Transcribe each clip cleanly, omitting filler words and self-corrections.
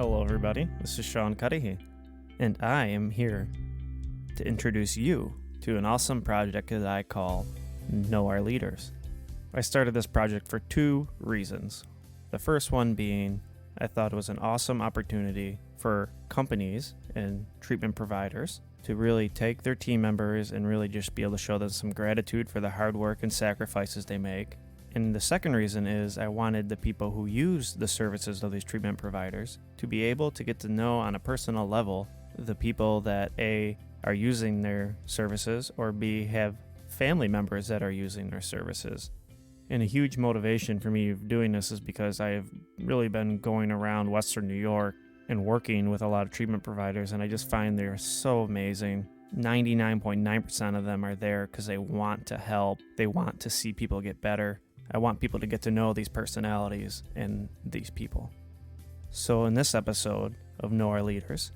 Hello everybody, this is Sean Cudahy, and I am here to introduce you to an awesome project that I call Know Our Leaders. I started this project for two reasons. The first one being I thought it was an awesome opportunity for companies and treatment providers to really take their team members and really just be able to show them some gratitude for the hard work and sacrifices they make. And the second reason is I wanted the people who use the services of these treatment providers to be able to get to know on a personal level the people that A, are using their services, or B, have family members that are using their services. And a huge motivation for me of doing this is because I have really been going around Western New York and working with a lot of treatment providers, and I just find they're so amazing. 99.9% of them are there because they want to help. They want to see people get better. I want people to get to know these personalities and these people. So in this episode of Know Our Leaders,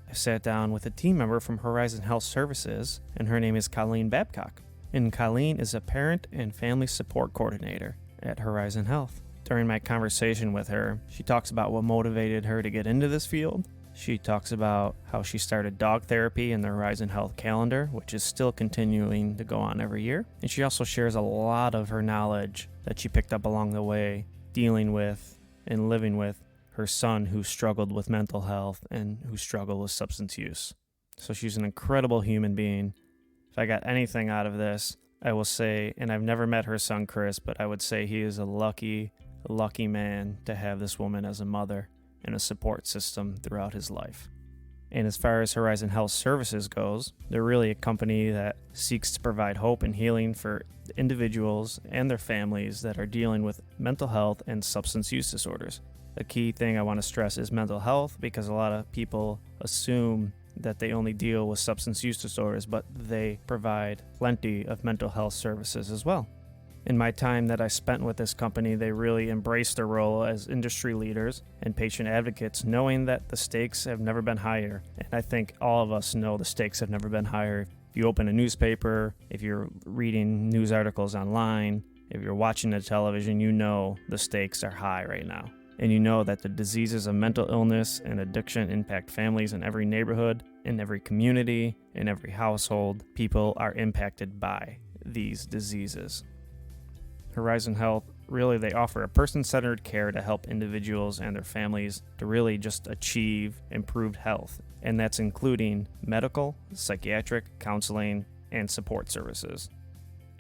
I sat down with a team member from Horizon Health Services, and her name is Colleen Babcock. And Colleen is a parent and family support coordinator at Horizon Health. During my conversation with her, she talks about what motivated her to get into this field. She talks about how she started dog therapy in the Horizon Health calendar, which is still continuing to go on every year. And she also shares a lot of her knowledge that she picked up along the way, dealing with and living with her son who struggled with mental health and who struggled with substance use. So she's an incredible human being. If I got anything out of this, I will say, and I've never met her son Chris, but I would say he is a lucky man to have this woman as a mother and a support system throughout his life. And as far as Horizon Health Services goes, they're really a company that seeks to provide hope and healing for individuals and their families that are dealing with mental health and substance use disorders. A key thing I want to stress is mental health, because a lot of people assume that they only deal with substance use disorders, but they provide plenty of mental health services as well. In my time that I spent with this company, they really embraced their role as industry leaders and patient advocates, knowing that the stakes have never been higher. And I think all of us know the stakes have never been higher. If you open a newspaper, if you're reading news articles online, if you're watching the television, you know the stakes are high right now. And you know that the diseases of mental illness and addiction impact families in every neighborhood, in every community, in every household. People are impacted by these diseases. Horizon Health, really, they offer a person-centered care to help individuals and their families to really just achieve improved health. And that's including medical, psychiatric, counseling, and support services.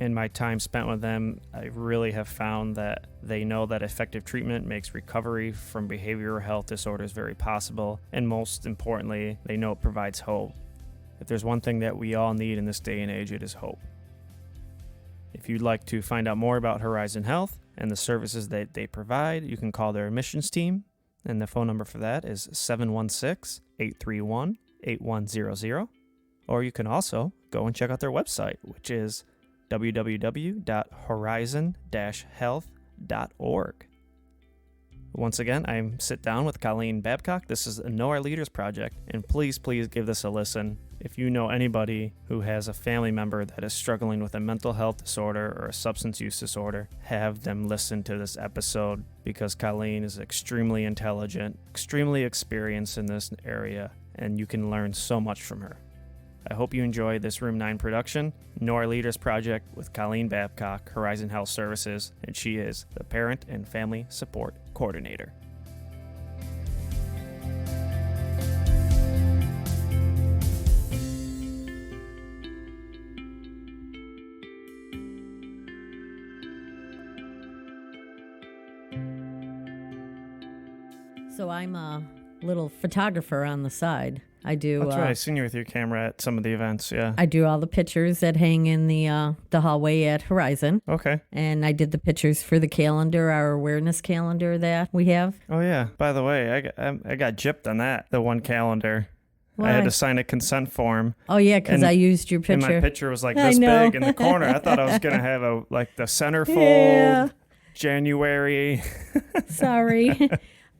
In my time spent with them, I really have found that they know that effective treatment makes recovery from behavioral health disorders very possible. And most importantly, they know it provides hope. If there's one thing that we all need in this day and age, it is hope. If you'd like to find out more about Horizon Health and the services that they provide, you can call their admissions team, and the phone number for that is 716-831-8100. Or you can also go and check out their website, which is www.horizon-health.org. Once again, I sit down with Colleen Babcock. This is a Know Our Leaders project, and please give this a listen. If you know anybody who has a family member that is struggling with a mental health disorder or a substance use disorder, have them listen to this episode, because Colleen is extremely intelligent, extremely experienced in this area, and you can learn so much from her. I hope you enjoy this Room 9 production, Know Our Leaders project with Colleen Babcock, Horizon Health Services, and she is the Parent and Family Support Coordinator. So I'm a little photographer on the side. I do. That's right. I've seen you with your camera at some of the events. Yeah. I do all the pictures that hang in the hallway at Horizon. Okay. And I did the pictures for the calendar, our awareness calendar that we have. Oh yeah. By the way, I got gypped on that. The one calendar. Why? I had to sign a consent form. Oh yeah, because I used your picture. And my picture was like this big in the corner. I thought I was gonna have the centerfold. Yeah. January. Sorry.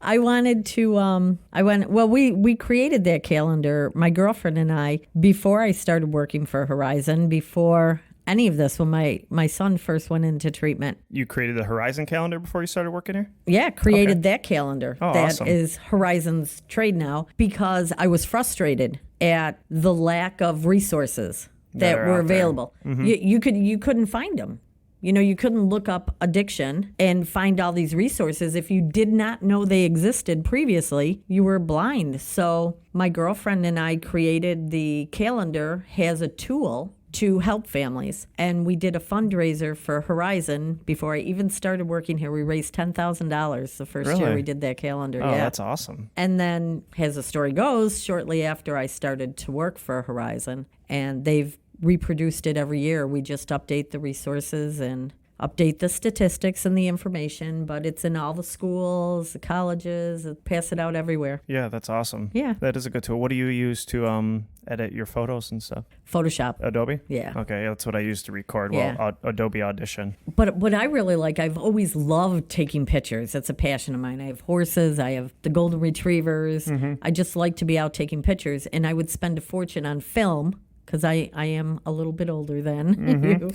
I wanted to, we created that calendar, my girlfriend and I, before I started working for Horizon, before any of this when my son first went into treatment. You created the Horizon calendar before you started working here? Yeah, created that calendar. Oh, that awesome. is Horizon's trade now because I was frustrated at the lack of resources that are were out there. available. You couldn't find them. You couldn't look up addiction and find all these resources. If you did not know they existed previously, you were blind. So my girlfriend and I created the calendar as a tool to help families. And we did a fundraiser for Horizon before I even started working here. We raised $10,000 the first year Really? we did that calendar. Oh, yeah. that's awesome. And then, as the story goes, shortly after I started to work for Horizon, and they've reproduced it every year. We just update the resources and update the statistics and the information, but it's in all the schools, the colleges, pass it out everywhere. Yeah, that's awesome. Yeah. That is a good tool. What do you use to edit your photos and stuff? Photoshop. Adobe? Yeah. Okay, that's what I use to record. Yeah. Well, Adobe Audition. But what I really like, I've always loved taking pictures. It's a passion of mine. I have horses. I have the golden retrievers. I just like to be out taking pictures. And I would spend a fortune on film because I am a little bit older than you.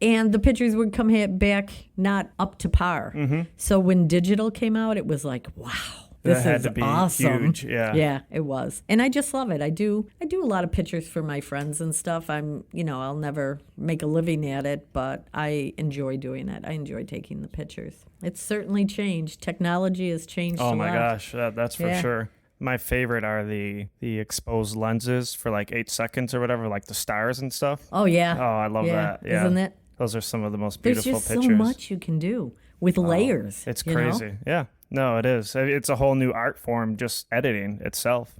And the pictures would come back not up to par. So when digital came out, it was like, wow. This That had is to be awesome. huge, yeah. Yeah, it was. And I just love it. I do a lot of pictures for my friends and stuff. I'll never make a living at it, but I enjoy doing it. I enjoy taking the pictures. It's certainly changed. Technology has changed a lot. Oh my gosh, that's for Yeah. sure. My favorite are the exposed lenses for like 8 seconds or whatever, like the stars and stuff. Oh, yeah. Oh, I love that. Yeah. Isn't it? Those are some of the most There's beautiful just pictures. so much you can do with layers. It's you know? crazy. Yeah. No, it is. It's a whole new art form, just editing itself.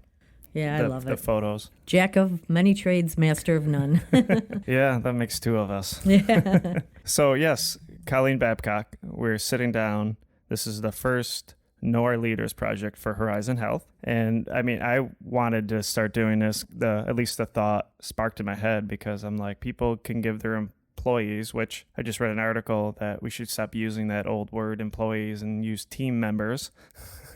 Yeah, I love The it. photos. Jack of many trades, master of none. Yeah, that makes two of us. Yeah. So, yes, Colleen Babcock, we're sitting down. This is the first Know Our Leaders project for Horizon Health. And I mean, I wanted to start doing this, at least the thought sparked in my head because I'm like, people can give their employees, which I just read an article that we should stop using that old word employees and use team members.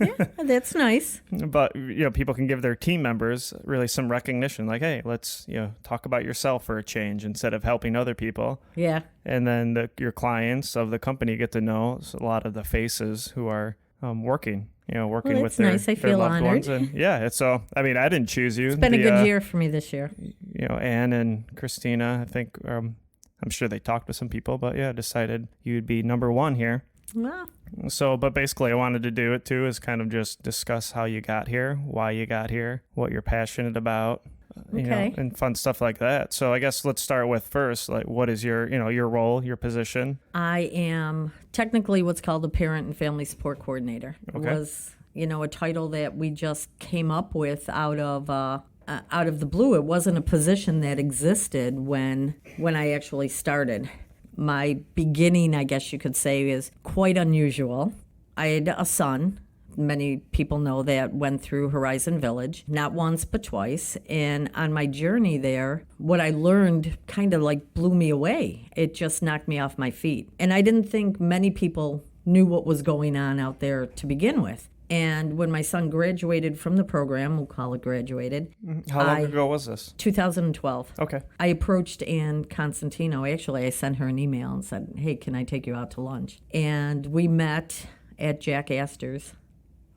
Yeah, that's nice. But, people can give their team members really some recognition like, hey, let's, talk about yourself for a change instead of helping other people. Yeah. And then your clients of the company get to know a lot of the faces who are working with their, nice. I their feel loved honored. ones. And yeah, I mean, I didn't choose you. It's been a good year for me this year. Anne and Christina, I think, I'm sure they talked to some people, but yeah, decided you'd be number one here. Well, So, but basically I wanted to do it too is kind of just discuss how you got here, why you got here, what you're passionate about, Okay. and fun stuff like that. So I guess let's start with first, like what is your role, your position? I am technically what's called a parent and family support coordinator. Okay. It was, a title that we just came up with out of the blue. It wasn't a position that existed when I actually started. My beginning, I guess you could say, is quite unusual. I had a son. Many people know that went through Horizon Village, not once but twice. And on my journey there, what I learned kind of like blew me away. It just knocked me off my feet. And I didn't think many people knew what was going on out there to begin with. And when my son graduated from the program, we'll call it graduated, How long ago was this? 2012. Okay. I approached Ann Constantino. Actually, I sent her an email and said, hey, can I take you out to lunch? And we met at Jack Astor's.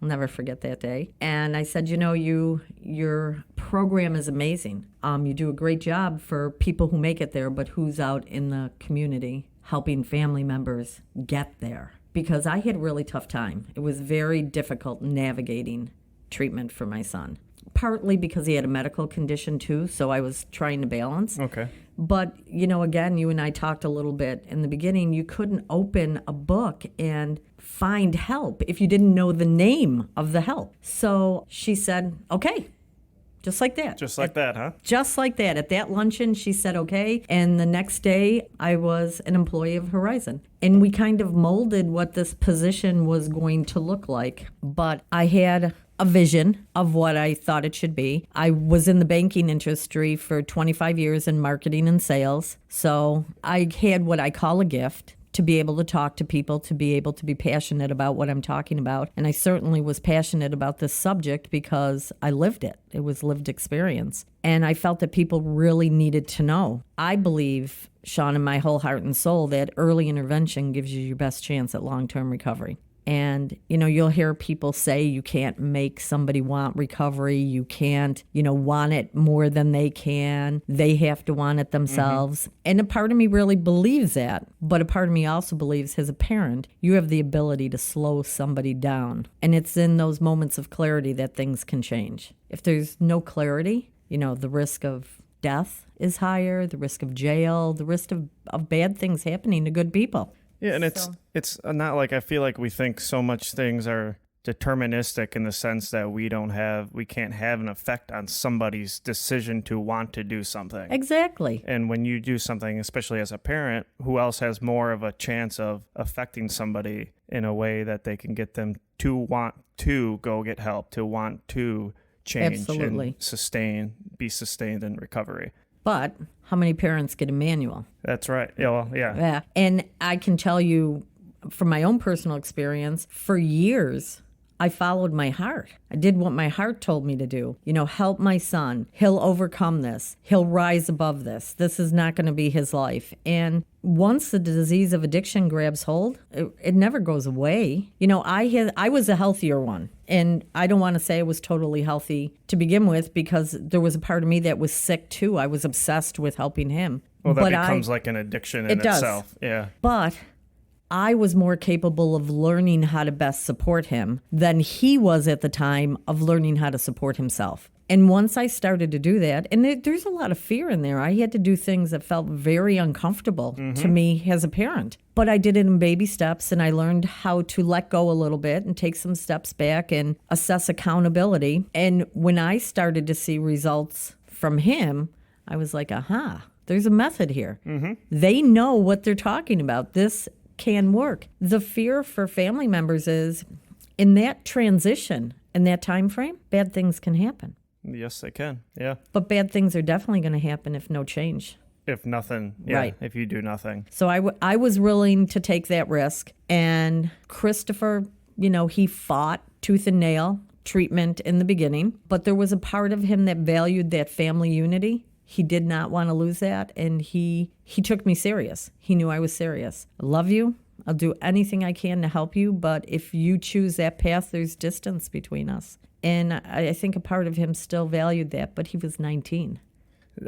I'll never forget that day. And I said, your program is amazing. You do a great job for people who make it there, but who's out in the community helping family members get there? Because I had a really tough time. It was very difficult navigating treatment for my son. Partly because he had a medical condition too, so I was trying to balance. Okay. But, again, you and I talked a little bit in the beginning. You couldn't open a book and find help if you didn't know the name of the help. So she said, okay, just like that. Just like that, huh? Just like that. At that luncheon, she said, okay. And the next day, I was an employee of Horizon. And we kind of molded what this position was going to look like. But I had a vision of what I thought it should be. I was in the banking industry for 25 years in marketing and sales. So I had what I call a gift to be able to talk to people, to be able to be passionate about what I'm talking about. And I certainly was passionate about this subject because I lived it. It was lived experience. And I felt that people really needed to know. I believe, Sean, in my whole heart and soul, that early intervention gives you your best chance at long-term recovery. And, you'll hear people say you can't make somebody want recovery. You can't, want it more than they can. They have to want it themselves. And a part of me really believes that. But a part of me also believes, as a parent, you have the ability to slow somebody down. And it's in those moments of clarity that things can change. If there's no clarity, the risk of death is higher, the risk of jail, the risk of bad things happening to good people. Yeah, and it's not like I feel like we think so much things are deterministic in the sense that we can't have an effect on somebody's decision to want to do something. Exactly. And when you do something, especially as a parent, who else has more of a chance of affecting somebody in a way that they can get them to want to go get help, to want to change Absolutely. And be sustained in recovery. But how many parents get a manual? That's right. Yeah, well, yeah. Yeah. And I can tell you from my own personal experience, for years, I followed my heart. I did what my heart told me to do. Help my son. He'll overcome this. He'll rise above this. This is not going to be his life. And once the disease of addiction grabs hold, it never goes away. I was a healthier one. And I don't want to say I was totally healthy to begin with, because there was a part of me that was sick too. I was obsessed with helping him. Well, that becomes like an addiction in itself. Yeah. But I was more capable of learning how to best support him than he was at the time of learning how to support himself. And once I started to do that, and there's a lot of fear in there. I had to do things that felt very uncomfortable to me as a parent. But I did it in baby steps, and I learned how to let go a little bit and take some steps back and assess accountability. And when I started to see results from him, I was like, aha, there's a method here. They know what they're talking about. This can work. The fear for family members is, in that transition, in that time frame, bad things can happen. Yes, they can. Yeah. But bad things are definitely going to happen if no change. If nothing. Yeah, right. If you do nothing. So I was willing to take that risk. And Christopher, he fought tooth and nail treatment in the beginning. But there was a part of him that valued that family unity. He did not want to lose that, and he took me serious. He knew I was serious. I love you. I'll do anything I can to help you, but if you choose that path, there's distance between us. And I think a part of him still valued that, but he was 19.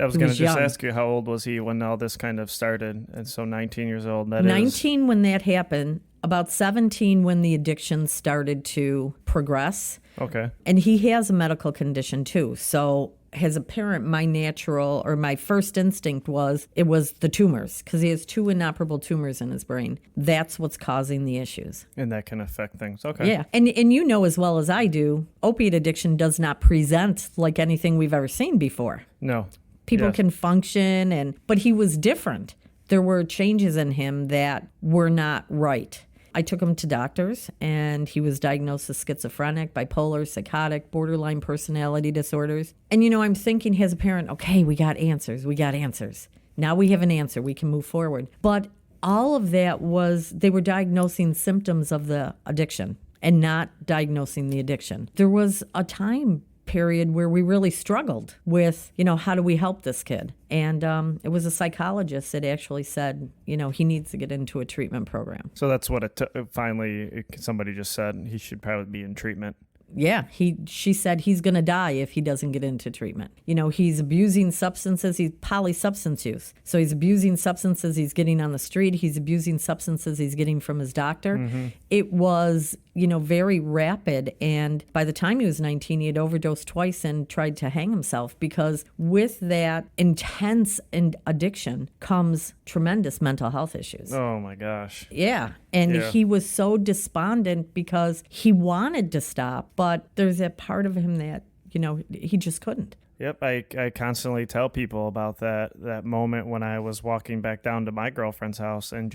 I was going to just ask you, how old was he when all this kind of started? And so 19 years old, that 19 when that happened, about 17 when the addiction started to progress. Okay. And he has a medical condition too, so as a parent, my first instinct was the tumors, because he has 2 inoperable tumors in his brain. That's what's causing the issues. And that can affect things. Okay. Yeah. And as well as I do, opiate addiction does not present like anything we've ever seen before. No. People can function, but he was different. There were changes in him that were not right. I took him to doctors, and he was diagnosed as schizophrenic, bipolar, psychotic, borderline personality disorders. And, I'm thinking as a parent, okay, we got answers. Now we have an answer. We can move forward. But all of that they were diagnosing symptoms of the addiction and not diagnosing the addiction. There was a time period where we really struggled with, how do we help this kid? And it was a psychologist that actually said, he needs to get into a treatment program. So that's what finally somebody just said, he should probably be in treatment. Yeah, she said he's going to die if he doesn't get into treatment. He's abusing substances. He's polysubstance use. So he's abusing substances he's getting on the street. He's abusing substances he's getting from his doctor. It was, very rapid. And by the time he was 19, he had overdosed twice and tried to hang himself, because with that intense addiction comes tremendous mental health issues. Oh, my gosh. Yeah. And he was so despondent because he wanted to stop, but there's that part of him that, he just couldn't. Yep, I constantly tell people about that moment when I was walking back down to my girlfriend's house and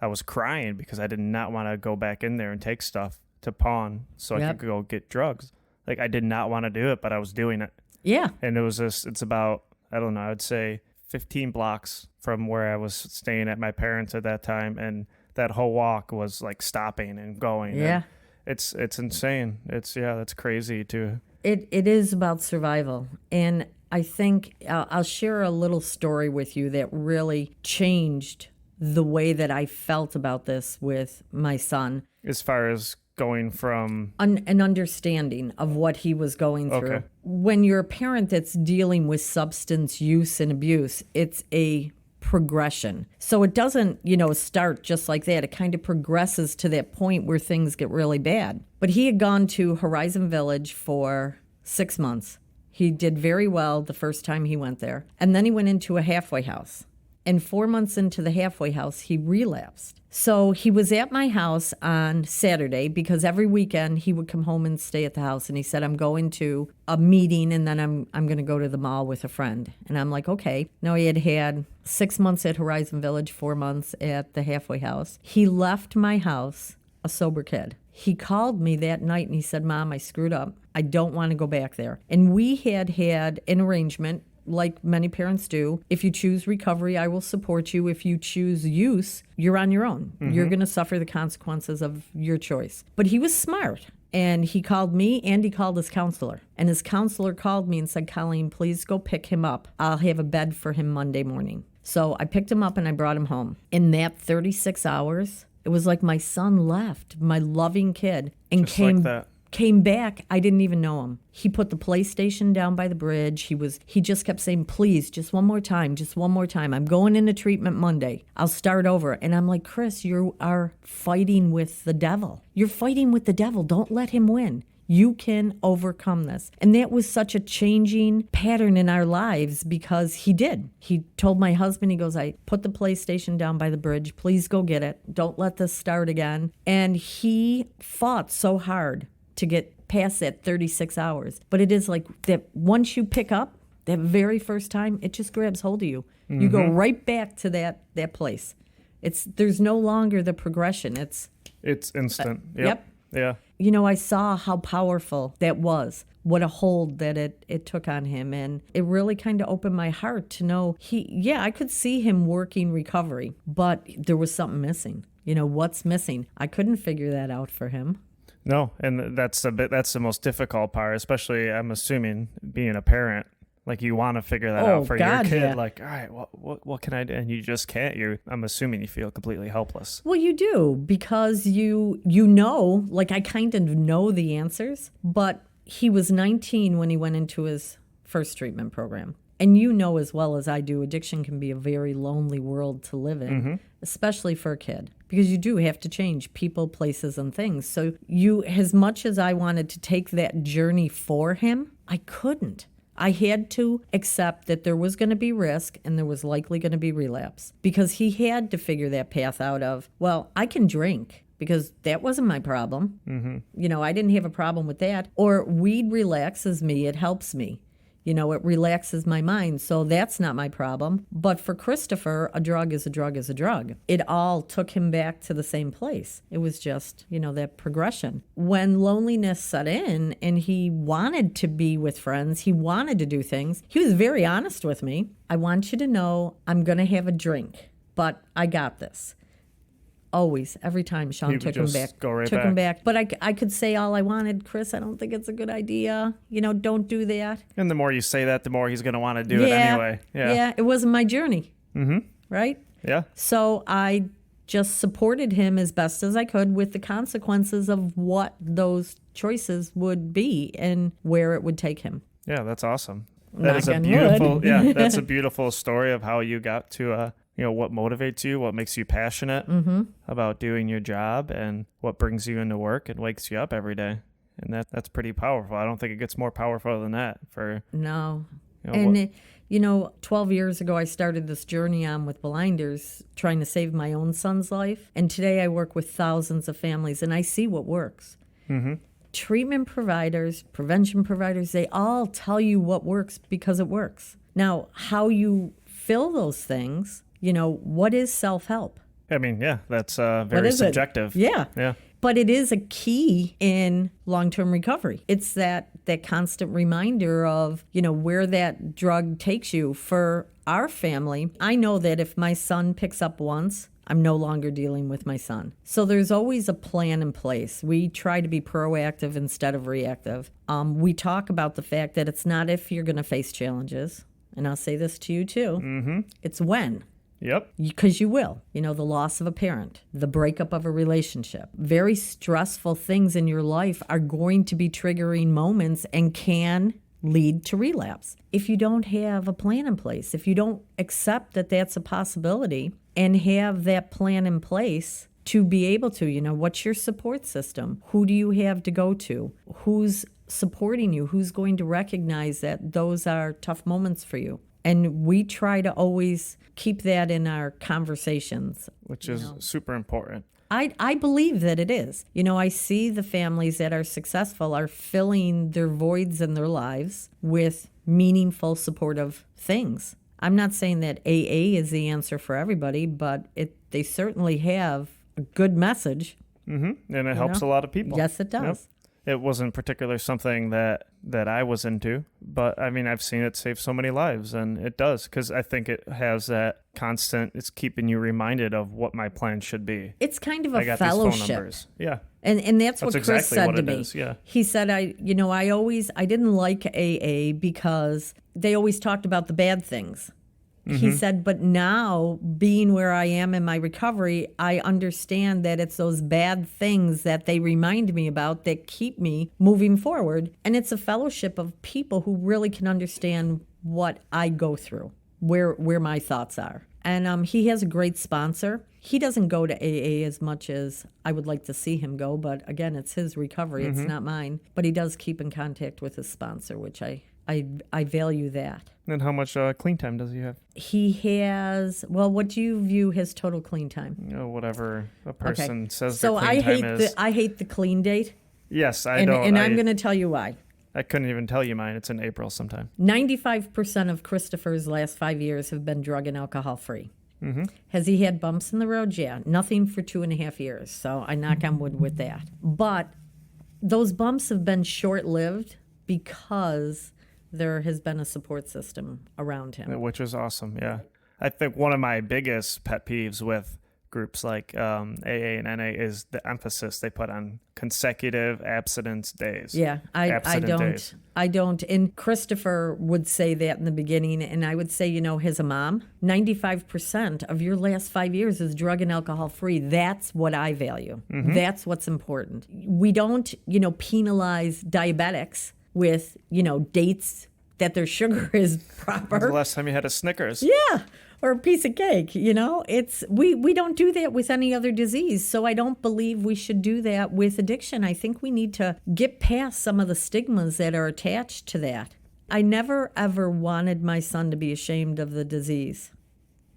I was crying because I did not want to go back in there and take stuff to pawn so I could go get drugs. Like, I did not want to do it, but I was doing it. Yeah. And it's about, I don't know, I'd say 15 blocks from where I was staying at my parents at that time, and that whole walk was like stopping and going. Yeah. And it's insane. That's crazy too. It is about survival. And I think I'll share a little story with you that really changed the way that I felt about this with my son. As far as going from An understanding of what he was going through. Okay. When you're a parent that's dealing with substance use and abuse, it's a progression. So it doesn't, start just like that. It kind of progresses to that point where things get really bad. But he had gone to Horizon Village for 6 months. He did very well the first time he went there. And then he went into a halfway house. And 4 months into the halfway house, he relapsed. So he was at my house on Saturday because every weekend he would come home and stay at the house. And he said, I'm going to a meeting and then I'm going to go to the mall with a friend. And I'm like, okay. Now he had 6 months at Horizon Village, 4 months at the halfway house. He left my house a sober kid. He called me that night and he said, Mom, I screwed up. I don't want to go back there. And we had an arrangement, like many parents do. If you choose recovery, I will support you. If you choose use, you're on your own. Mm-hmm. You're going to suffer the consequences of your choice. But he was smart. And he called me and he called his counselor. And his counselor called me and said, Colleen, please go pick him up. I'll have a bed for him Monday morning. So I picked him up and I brought him home. In that 36 hours, it was like my son left, my loving kid, and came back. I didn't even know him. He put the PlayStation down by the bridge. He just kept saying, please, just one more time. I'm going into treatment Monday. I'll start over. And I'm like, Chris, you are fighting with the devil. You're fighting with the devil. Don't let him win. You can overcome this. And that was such a changing pattern in our lives because he did. He told my husband, he goes, I put the PlayStation down by the bridge. Please go get it. Don't let this start again. And he fought so hard to get past that 36 hours. But it is like that once you pick up, that very first time, it just grabs hold of you. Mm-hmm. You go right back to that place. There's no longer the progression. It's instant. Yep. Yeah. I saw how powerful that was, what a hold that it took on him. And it really kind of opened my heart to know I could see him working recovery, but there was something missing. What's missing? I couldn't figure that out for him. No, and that's the most difficult part, especially I'm assuming being a parent. Like you want to figure that out for your kid. Yeah. Like, all right, what can I do? And you just can't. I'm assuming you feel completely helpless. Well, you do because you know, like I kind of know the answers, but he was 19 when he went into his first treatment program. And as well as I do, addiction can be a very lonely world to live in, mm-hmm. especially for a kid, because you do have to change people, places, and things. So as much as I wanted to take that journey for him, I couldn't. I had to accept that there was going to be risk and there was likely going to be relapse because he had to figure that path out of, well, I can drink because that wasn't my problem. Mm-hmm. I didn't have a problem with that. Or weed relaxes me. It helps me. It relaxes my mind, so that's not my problem. But for Christopher, a drug is a drug is a drug. It all took him back to the same place. It was just, that progression. When loneliness set in and he wanted to be with friends, he wanted to do things, he was very honest with me. I want you to know I'm going to have a drink, but I got this. Always, every time Sean took him back. But I could say all I wanted, Chris, I don't think it's a good idea. Don't do that. And the more you say that, the more he's going to want to do it anyway. Yeah, it wasn't my journey. Mm-hmm. Right? Yeah. So I just supported him as best as I could with the consequences of what those choices would be and where it would take him. Yeah, that's awesome. That's a beautiful story of how you got to what motivates you, what makes you passionate mm-hmm. about doing your job, and what brings you into work and wakes you up every day. And that's pretty powerful. I don't think it gets more powerful than that. No. 12 years ago, I started this journey on with Blinders, trying to save my own son's life. And today I work with thousands of families, and I see what works. Mm-hmm. Treatment providers, prevention providers, they all tell you what works because it works. Now, how you fill those things, what is self-help? I mean, yeah, that's very subjective. Yeah. But it is a key in long-term recovery. It's that constant reminder of, where that drug takes you. For our family, I know that if my son picks up once, I'm no longer dealing with my son. So there's always a plan in place. We try to be proactive instead of reactive. We talk about the fact that it's not if you're going to face challenges. And I'll say this to you too. Mm-hmm. It's when. Yep. Because you will. The loss of a parent, the breakup of a relationship. Very stressful things in your life are going to be triggering moments and can lead to relapse. If you don't have a plan in place, if you don't accept that that's a possibility and have that plan in place to be able to, what's your support system? Who do you have to go to? Who's supporting you? Who's going to recognize that those are tough moments for you? And we try to always keep that in our conversations. Which is super important. I believe that it is. I see the families that are successful are filling their voids in their lives with meaningful, supportive things. I'm not saying that AA is the answer for everybody, but they certainly have a good message. Mm-hmm. And it helps a lot of people. Yes, it does. Yep. It wasn't particularly something that I was into, but I mean, I've seen it save so many lives, and it does, because I think it has that constant, it's keeping you reminded of what my plan should be. It's kind of a I got fellowship. these phone numbers. Yeah. And that's what Chris exactly said what to it me. is, yeah. He said, I didn't like AA because they always talked about the bad things. He said, but now, being where I am in my recovery, I understand that it's those bad things that they remind me about that keep me moving forward. And it's a fellowship of people who really can understand what I go through, where my thoughts are. And he has a great sponsor. He doesn't go to AA as much as I would like to see him go, but again, it's his recovery. It's not mine. But he does keep in contact with his sponsor, which I value that. And how much clean time does he have? He has, what do you view his total clean time? Whatever a person says so their clean time is. I hate the clean date. Yes, I and, don't. And I'm going to tell you why. I couldn't even tell you mine. It's in April sometime. 95% of Christopher's last 5 years have been drug and alcohol free. Mm-hmm. Has he had bumps in the road? Yeah. Nothing for 2.5 years. So I knock on wood with that. But those bumps have been short-lived because there has been a support system around him. Which is awesome, yeah. I think one of my biggest pet peeves with groups like AA and NA is the emphasis they put on consecutive abstinence days. Yeah, I don't. And Christopher would say that in the beginning, and I would say, as a mom, 95% of your last 5 years is drug and alcohol free. That's what I value. Mm-hmm. That's what's important. We don't, penalize diabetics with, dates that their sugar is proper. When's the last time you had a Snickers? Yeah, or a piece of cake, It's we don't do that with any other disease. So I don't believe we should do that with addiction. I think we need to get past some of the stigmas that are attached to that. I never ever wanted my son to be ashamed of the disease.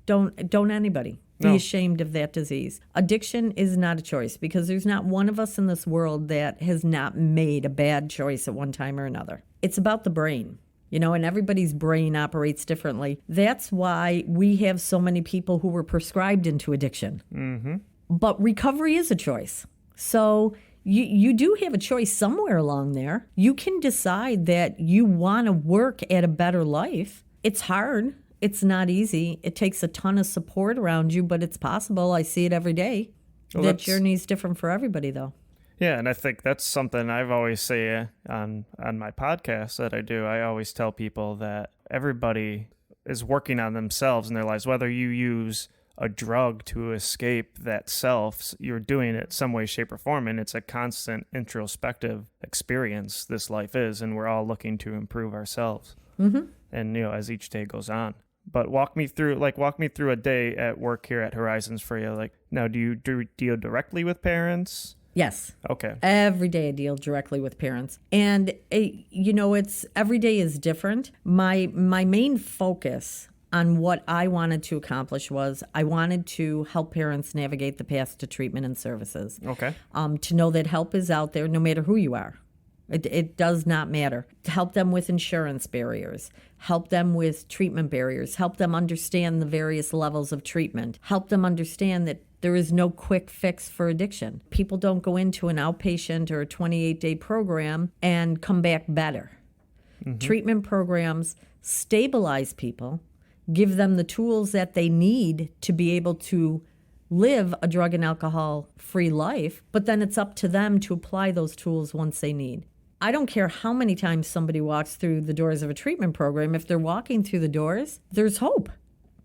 Don't anybody be ashamed of that disease. Addiction is not a choice, because there's not one of us in this world that has not made a bad choice at one time or another. It's about the brain, and everybody's brain operates differently. That's why we have so many people who were prescribed into addiction. Mm-hmm. But recovery is a choice. So you do have a choice somewhere along there. You can decide that you want to work at a better life. It's hard. It's not easy. It takes a ton of support around you, but it's possible. I see it every day. That journey's different for everybody, though. Yeah, and I think that's something I've always say on my podcast that I do. I always tell people that everybody is working on themselves in their lives. Whether you use a drug to escape that self, you're doing it some way, shape, or form, and it's a constant introspective experience this life is, and we're all looking to improve ourselves. Mm-hmm. And, as each day goes on. But walk me through a day at work here at Horizons for you. Like, now, do you deal directly with parents? Yes. Okay. Every day I deal directly with parents. And, it's every day is different. My main focus on what I wanted to accomplish was I wanted to help parents navigate the path to treatment and services. Okay. To know that help is out there no matter who you are. It does not matter. Help them with insurance barriers. Help them with treatment barriers. Help them understand the various levels of treatment. Help them understand that there is no quick fix for addiction. People don't go into an outpatient or a 28-day program and come back better. Treatment programs stabilize people, give them the tools that they need to be able to live a drug and alcohol-free life, but then it's up to them to apply those tools once they need. I don't care how many times somebody walks through the doors of a treatment program. If they're walking through the doors, there's hope,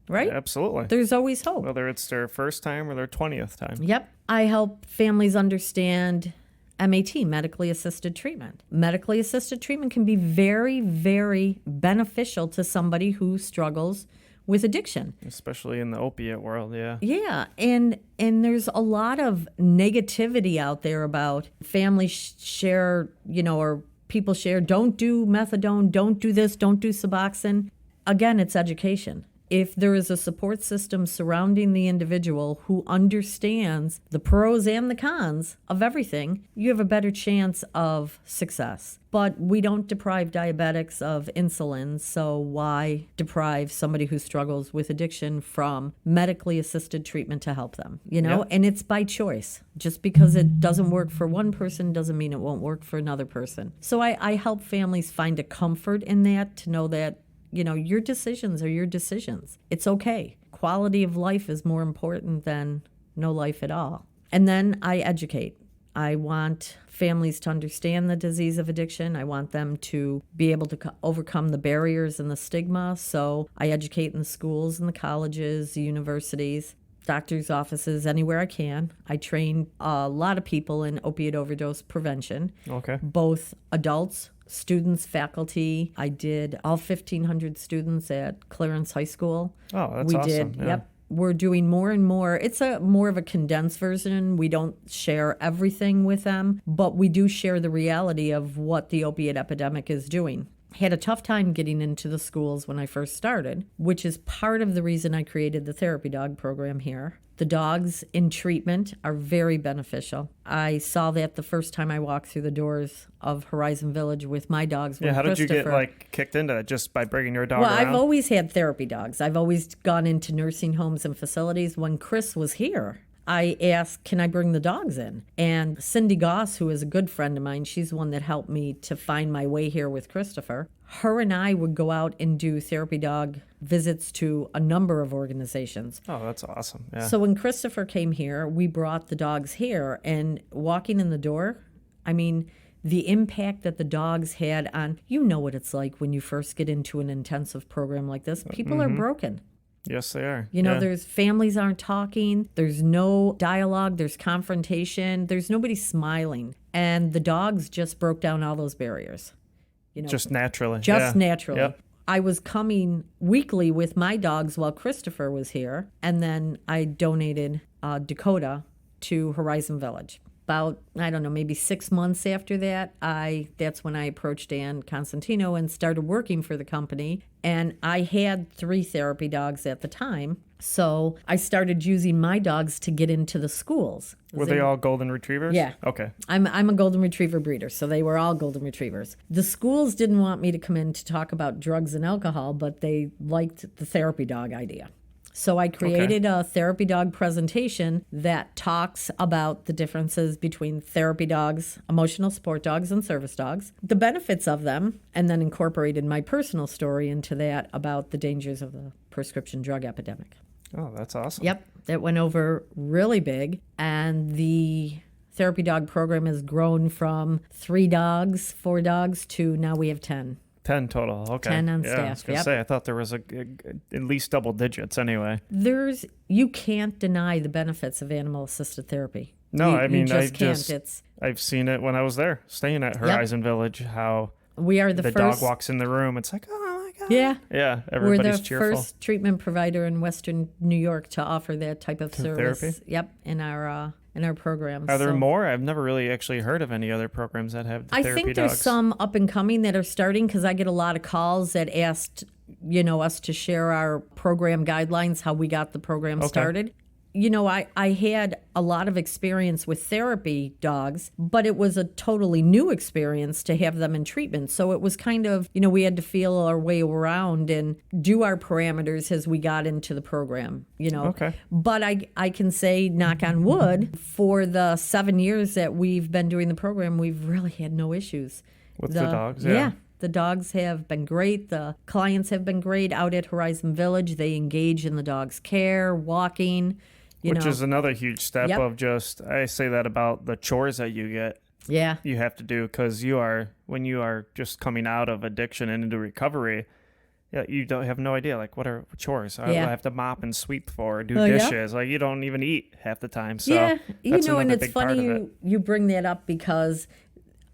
right? Absolutely. There's always hope. Whether it's their first time or their 20th time. Yep. I help families understand MAT, medically assisted treatment. Medically assisted treatment can be very, very beneficial to somebody who struggles with addiction. Especially in the opiate world, yeah. Yeah, and there's a lot of negativity out there about families share, or people share, don't do methadone, don't do this, don't do Suboxone. Again, it's education. If there is a support system surrounding the individual who understands the pros and the cons of everything, you have a better chance of success. But we don't deprive diabetics of insulin, so why deprive somebody who struggles with addiction from medically assisted treatment to help them? Yep. And it's by choice. Just because it doesn't work for one person doesn't mean it won't work for another person. So I help families find a comfort in that, to know that your decisions are your decisions. It's okay. Quality of life is more important than no life at all. And then I educate. I want families to understand the disease of addiction. I want them to be able to overcome the barriers and the stigma. So I educate in the schools and the colleges, the universities, doctors' offices, anywhere I can. I train a lot of people in opiate overdose prevention. Okay. Both adults, students, faculty. I did all 1,500 students at Clarence High School. Oh, that's awesome. Yeah. Yep. We're doing more and more. It's more of a condensed version. We don't share everything with them, but we do share the reality of what the opiate epidemic is doing. Had a tough time getting into the schools when I first started, which is part of the reason I created the therapy dog program here. The dogs in treatment are very beneficial. I saw that the first time I walked through the doors of Horizon Village with my dogs. Yeah, how did you get kicked into it? Just by bringing your dog around? I've always had therapy dogs. I've always gone into nursing homes and facilities. When Chris was here, I asked, can I bring the dogs in? And Cindy Goss, who is a good friend of mine, she's the one that helped me to find my way here with Christopher. Her and I would go out and do therapy dog visits to a number of organizations. Oh, that's awesome. Yeah. So when Christopher came here, we brought the dogs here, and walking in the door, the impact that the dogs had on, what it's like when you first get into an intensive program like this. People are broken. Yes, they are. There's families aren't talking. There's no dialogue. There's confrontation. There's nobody smiling. And the dogs just broke down all those barriers. Just naturally. Naturally. Yep. I was coming weekly with my dogs while Christopher was here. And then I donated Dakota to Horizon Village. About, maybe 6 months after that, that's when I approached Dan Constantino and started working for the company. And I had 3 therapy dogs at the time. So I started using my dogs to get into the schools. Were they all golden retrievers? Yeah. Okay. I'm a golden retriever breeder, so they were all golden retrievers. The schools didn't want me to come in to talk about drugs and alcohol, but they liked the therapy dog idea. So I created a therapy dog presentation that talks about the differences between therapy dogs, emotional support dogs, and service dogs, the benefits of them, and then incorporated my personal story into that about the dangers of the prescription drug epidemic. Oh, that's awesome. Yep, that went over really big, and the therapy dog program has grown from 3 dogs, 4 dogs, to now we have 10. 10 total. Okay. 10 on yeah, staff. I was going to say, I thought there was at least double digits anyway. You can't deny the benefits of animal-assisted therapy. No, you just can't. I've seen it when I was there, staying at Horizon Village, how we are the first dog walks in the room. It's like, oh my God. Yeah. Yeah, everybody's cheerful. We're the first treatment provider in Western New York to offer that type of service. Therapy? Yep, in our programs. Are there more? I've never really actually heard of any other programs that have the therapy dogs. I think there's some up and coming that are starting, because I get a lot of calls that asked, us to share our program guidelines, how we got the program started. I had a lot of experience with therapy dogs, but it was a totally new experience to have them in treatment. So it was kind of, we had to feel our way around and do our parameters as we got into the program, Okay. But I can say, knock on wood, for the 7 years that we've been doing the program, we've really had no issues. With the dogs, Yeah. The dogs have been great. The clients have been great out at Horizon Village. They engage in the dog's care, walking. Which is another huge step Yep. of I say that about the chores that you get. Yeah. You have to do because when you are just coming out of addiction and into recovery, you don't have no idea, like, what are chores? I have to mop and sweep for, do dishes. Like, you don't even eat half the time. So yeah. that's And it's big part of funny it. you bring that up because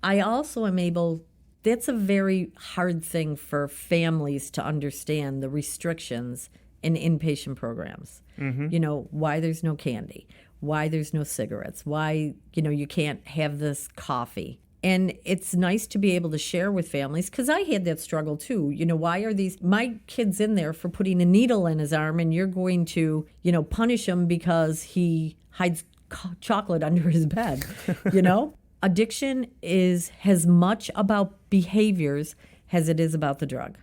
I also am able, that's a very hard thing for families to understand, the restrictions in inpatient programs. Why there's no candy, why there's no cigarettes, why, you can't have this coffee. And it's nice to be able to share with families because I had that struggle too. Why are my kids in there for putting a needle in his arm and you're going to, punish him because he hides chocolate under his bed, Addiction is as much about behaviors as it is about the drug.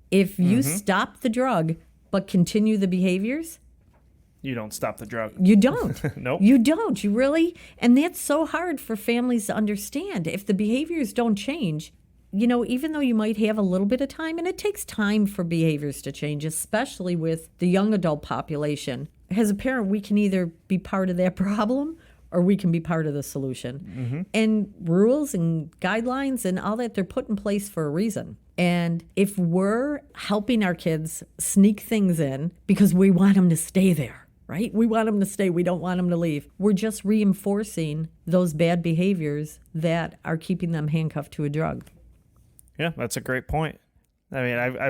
If you stop the drug but continue the behaviors, you don't stop the drug. You don't. Nope. You don't. You really, and that's so hard for families to understand. If the behaviors don't change, even though you might have a little bit of time, and it takes time for behaviors to change, especially with the young adult population. As a parent, we can either be part of that problem or we can be part of the solution. And rules and guidelines and all that, they're put in place for a reason. And if we're helping our kids sneak things in because we want them to stay there, right? We want them to stay. We don't want them to leave. We're just reinforcing those bad behaviors that are keeping them handcuffed to a drug. Yeah, that's a great point. I mean, I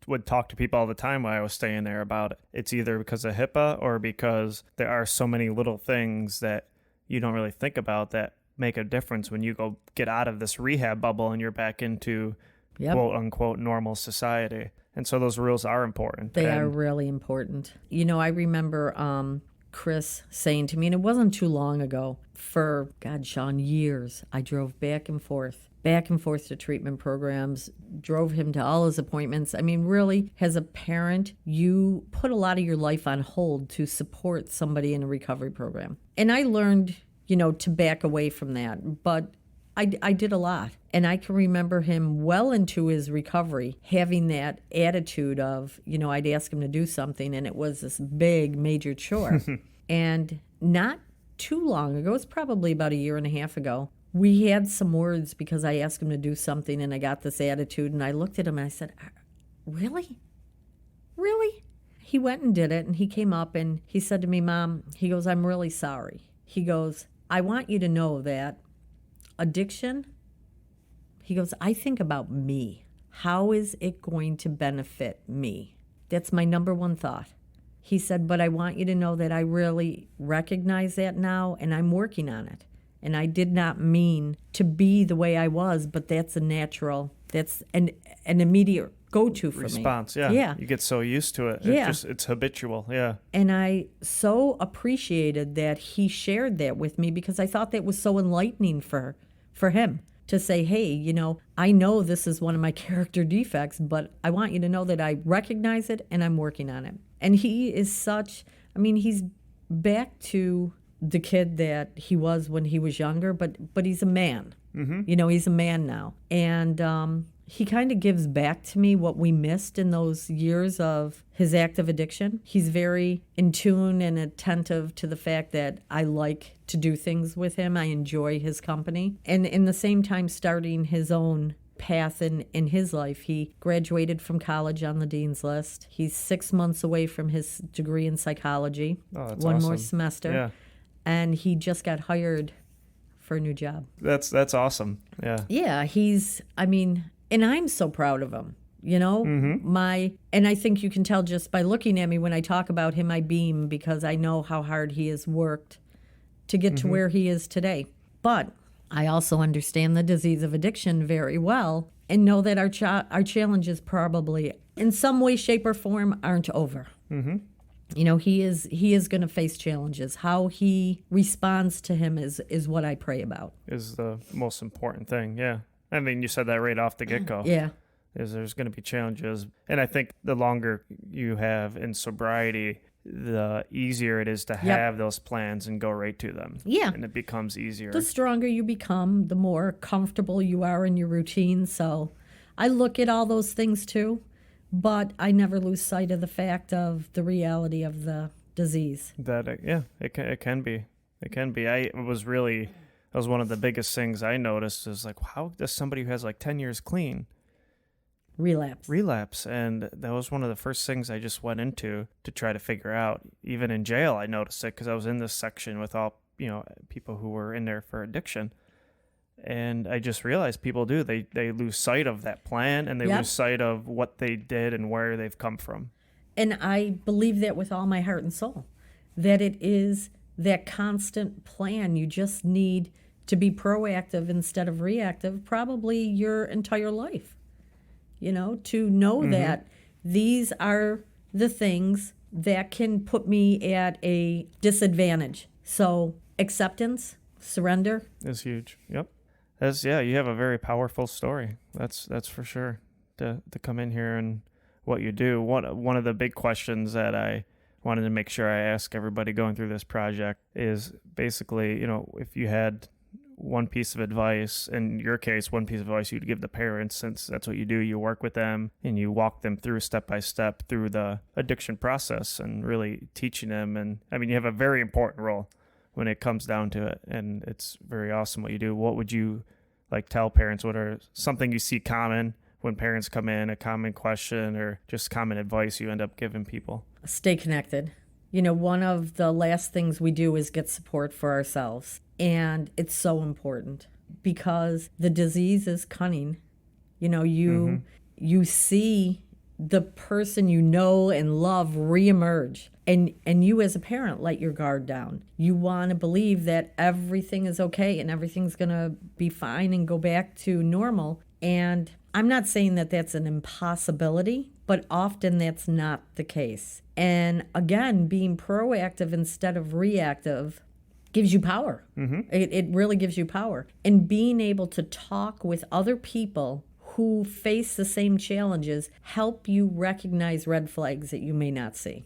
would talk to people all the time while I was staying there about it. It's either because of HIPAA or because there are so many little things that you don't really think about that make a difference when you go get out of this rehab bubble and you're back into quote unquote normal society. And so those rules are important. They are really important. I remember Chris saying to me, and it wasn't too long ago, for, God, Sean, years, I drove back and forth to treatment programs, drove him to all his appointments. I mean, really, as a parent, you put a lot of your life on hold to support somebody in a recovery program. And I learned, to back away from that. But I did a lot. And I can remember him well into his recovery having that attitude of, I'd ask him to do something and it was this big, major chore. And not too long ago, it's probably about 1.5 years ago, we had some words because I asked him to do something and I got this attitude and I looked at him and I said, really? Really? He went and did it and he came up and he said to me, Mom, he goes, I'm really sorry. He goes, I want you to know that addiction, he goes, I think about me. How is it going to benefit me? That's my number one thought. He said, but I want you to know that I really recognize that now and I'm working on it. And I did not mean to be the way I was, but that's that's an immediate go-to for response, me. Yeah. You get so used to it. Yeah. It's habitual, yeah. And I so appreciated that he shared that with me because I thought that was so enlightening for him to say, hey, I know this is one of my character defects, but I want you to know that I recognize it and I'm working on it. And he is he's back to the kid that he was when he was younger, but he's a man. He's a man now. And he kind of gives back to me what we missed in those years of his active addiction. He's very in tune and attentive to the fact that I like to do things with him. I enjoy his company. And in the same time, starting his own path in his life. He graduated from college on the dean's list. He's 6 months away from his degree in psychology. Oh, that's one awesome. more semester. Yeah. And he just got hired for a new job. That's awesome. Yeah. Yeah, and I'm so proud of him. And I think you can tell just by looking at me when I talk about him, I beam because I know how hard he has worked to get to where he is today. But I also understand the disease of addiction very well and know that our challenges probably in some way, shape, or form aren't over. He is going to face challenges. How he responds to him is what I pray about. Is the most important thing. Yeah. I mean, you said that right off the get-go. Yeah. Is there's going to be challenges. And I think the longer you have in sobriety, the easier it is to have those plans and go right to them. Yeah. And it becomes easier. The stronger you become, the more comfortable you are in your routine. So I look at all those things too, but I never lose sight of the fact of the reality of the disease. It can be. It can be. That was one of the biggest things I noticed is like, how does somebody who has like 10 years clean relapse? And that was one of the first things I just went into to try to figure out. Even in jail, I noticed it because I was in this section with all, people who were in there for addiction. And I just realized people do. They lose sight of that plan, and they lose sight of what they did and where they've come from. And I believe that with all my heart and soul, that it is that constant plan. You just need to be proactive instead of reactive, probably your entire life. To know that these are the things that can put me at a disadvantage. So acceptance, surrender is huge. Yep. You have a very powerful story. That's for sure. To come in here and what you do. One of the big questions that I wanted to make sure I ask everybody going through this project is basically, if you had one piece of advice, in your case, one piece of advice you'd give the parents, since that's what you do, you work with them and you walk them through step by step through the addiction process and really teaching them. And I mean, you have a very important role when it comes down to it, and it's very awesome what you do. What would you like tell parents? What are something you see common when parents come in, a common question or just common advice you end up giving people? Stay connected. One of the last things we do is get support for ourselves. And it's so important because the disease is cunning. You see the person you know and love reemerge. And you as a parent let your guard down. You want to believe that everything is okay and everything's going to be fine and go back to normal. And I'm not saying that that's an impossibility, but often that's not the case. And again, being proactive instead of reactive gives you power. It really gives you power. And being able to talk with other people who face the same challenges help you recognize red flags that you may not see.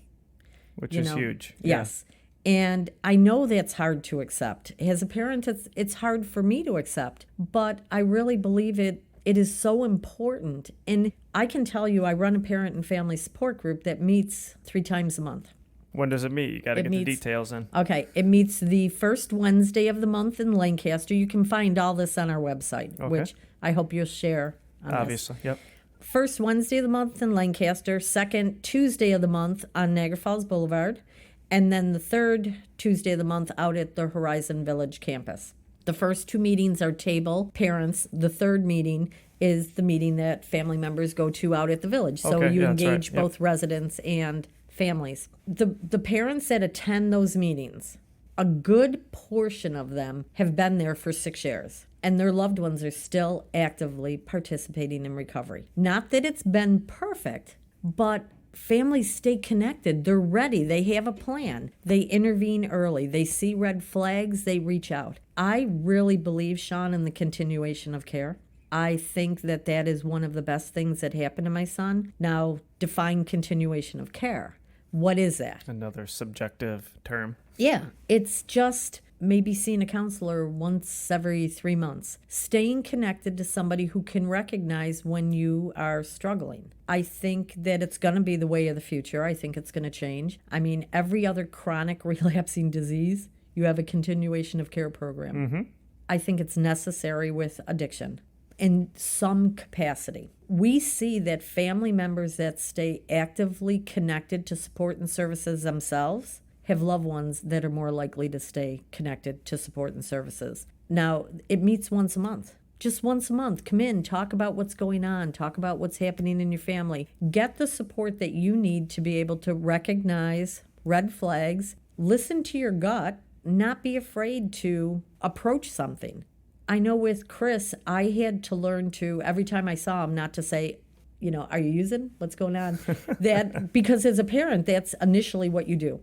Which is huge. Yes. Yeah. And I know that's hard to accept. As a parent, it's hard for me to accept, but I really believe it is so important. And I can tell you, I run a parent and family support group that meets 3 times a month. When does it meet? You got to get the details in. Okay. It meets the first Wednesday of the month in Lancaster. You can find all this on our website, which I hope you'll share on Obviously, this. Yep. First Wednesday of the month in Lancaster, second Tuesday of the month on Niagara Falls Boulevard, and then the third Tuesday of the month out at the Horizon Village campus. The first 2 meetings are table parents. The third meeting is the meeting that family members go to out at the village. So you engage both residents and families. The parents that attend those meetings, a good portion of them have been there for 6 years, and their loved ones are still actively participating in recovery. Not that it's been perfect, but families stay connected. They're ready. They have a plan. They intervene early. They see red flags. They reach out. I really believe, Sean, in the continuation of care. I think that is one of the best things that happened to my son. Now, define continuation of care. What is that? Another subjective term. Yeah, it's just maybe seeing a counselor once every 3 months. Staying connected to somebody who can recognize when you are struggling. I think that it's going to be the way of the future. I think it's going to change. I mean, every other chronic relapsing disease, you have a continuation of care program. I think it's necessary with addiction in some capacity. We see that family members that stay actively connected to support and services themselves have loved ones that are more likely to stay connected to support and services. Now, it meets once a month. Just once a month. Come in, talk about what's going on, talk about what's happening in your family. Get the support that you need to be able to recognize red flags, listen to your gut, not be afraid to approach something. I know with Chris, I had to learn to, every time I saw him, not to say, are you using? What's going on? That because as a parent, that's initially what you do.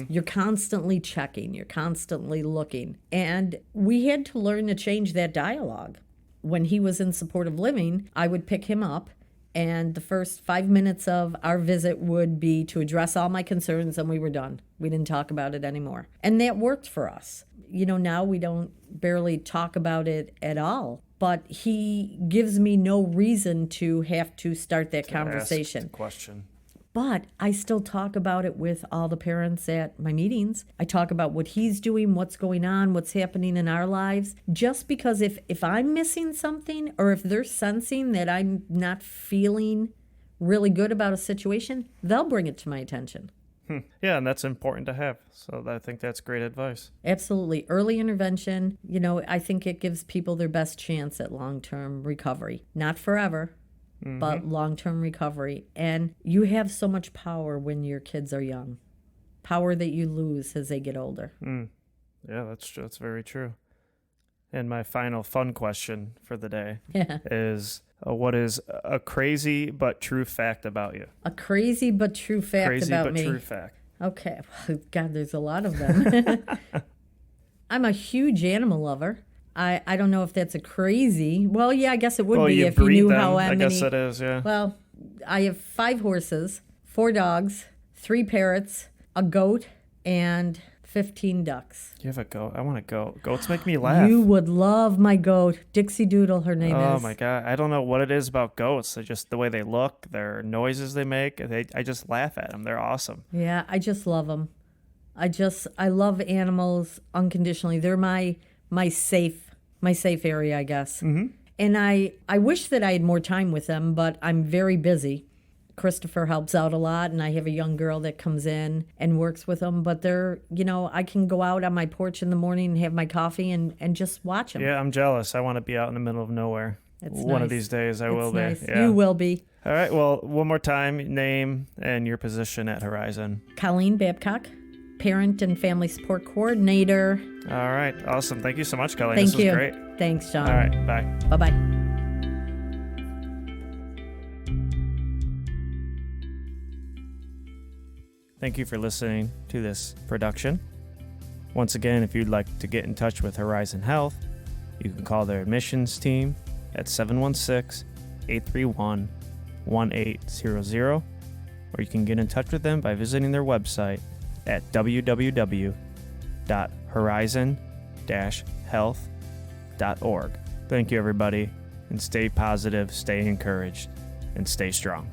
You're constantly checking, you're constantly looking. And we had to learn to change that dialogue. When he was in supportive living, I would pick him up, and the first 5 minutes of our visit would be to address all my concerns, and we were done. We didn't talk about it anymore. And that worked for us. Now we don't barely talk about it at all. But he gives me no reason to have to start that conversation. Ask the question. But I still talk about it with all the parents at my meetings. I talk about what he's doing, what's going on, what's happening in our lives. Just because if I'm missing something, or if they're sensing that I'm not feeling really good about a situation, they'll bring it to my attention. Yeah, and that's important to have. So I think that's great advice. Absolutely. Early intervention, I think it gives people their best chance at long-term recovery. Not forever, but long-term recovery. And you have so much power when your kids are young. Power that you lose as they get older. Yeah, that's true. That's very true. And my final fun question for the day is, what is a crazy but true fact about you? A crazy but true fact about me. Crazy but true fact. Okay. Well, God, there's a lot of them. I'm a huge animal lover. I don't know if that's a crazy. Well, yeah, I guess it would be if you knew how many. I guess it is, yeah. Well, I have 5 horses, 4 dogs, 3 parrots, a goat, and 15 ducks. You have a goat? I want a goat. Goats make me laugh. You would love my goat. Dixie Doodle, her name is. Oh, my God. I don't know what it is about goats. They're just the way they look, their noises they make. I just laugh at them. They're awesome. Yeah, I just love them. I love animals unconditionally. They're my safe area, I guess. And I wish that I had more time with them, but I'm very busy. Christopher helps out a lot, and I have a young girl that comes in and works with them. But they're, I can go out on my porch in the morning and have my coffee and just watch them. Yeah, I'm jealous. I want to be out in the middle of nowhere. One of these days I will be. Yeah. You will be. All right. Well, one more time, name and your position at Horizon. Colleen Babcock, Parent and Family Support Coordinator. All right. Awesome. Thank you so much, Colleen. Thank this you. was great. Thanks, John. All right. Bye. Bye-bye. Thank you for listening to this production. Once again, if you'd like to get in touch with Horizon Health, you can call their admissions team at 716-831-1800, or you can get in touch with them by visiting their website at www.horizon-health.org. Thank you, everybody, and stay positive, stay encouraged, and stay strong.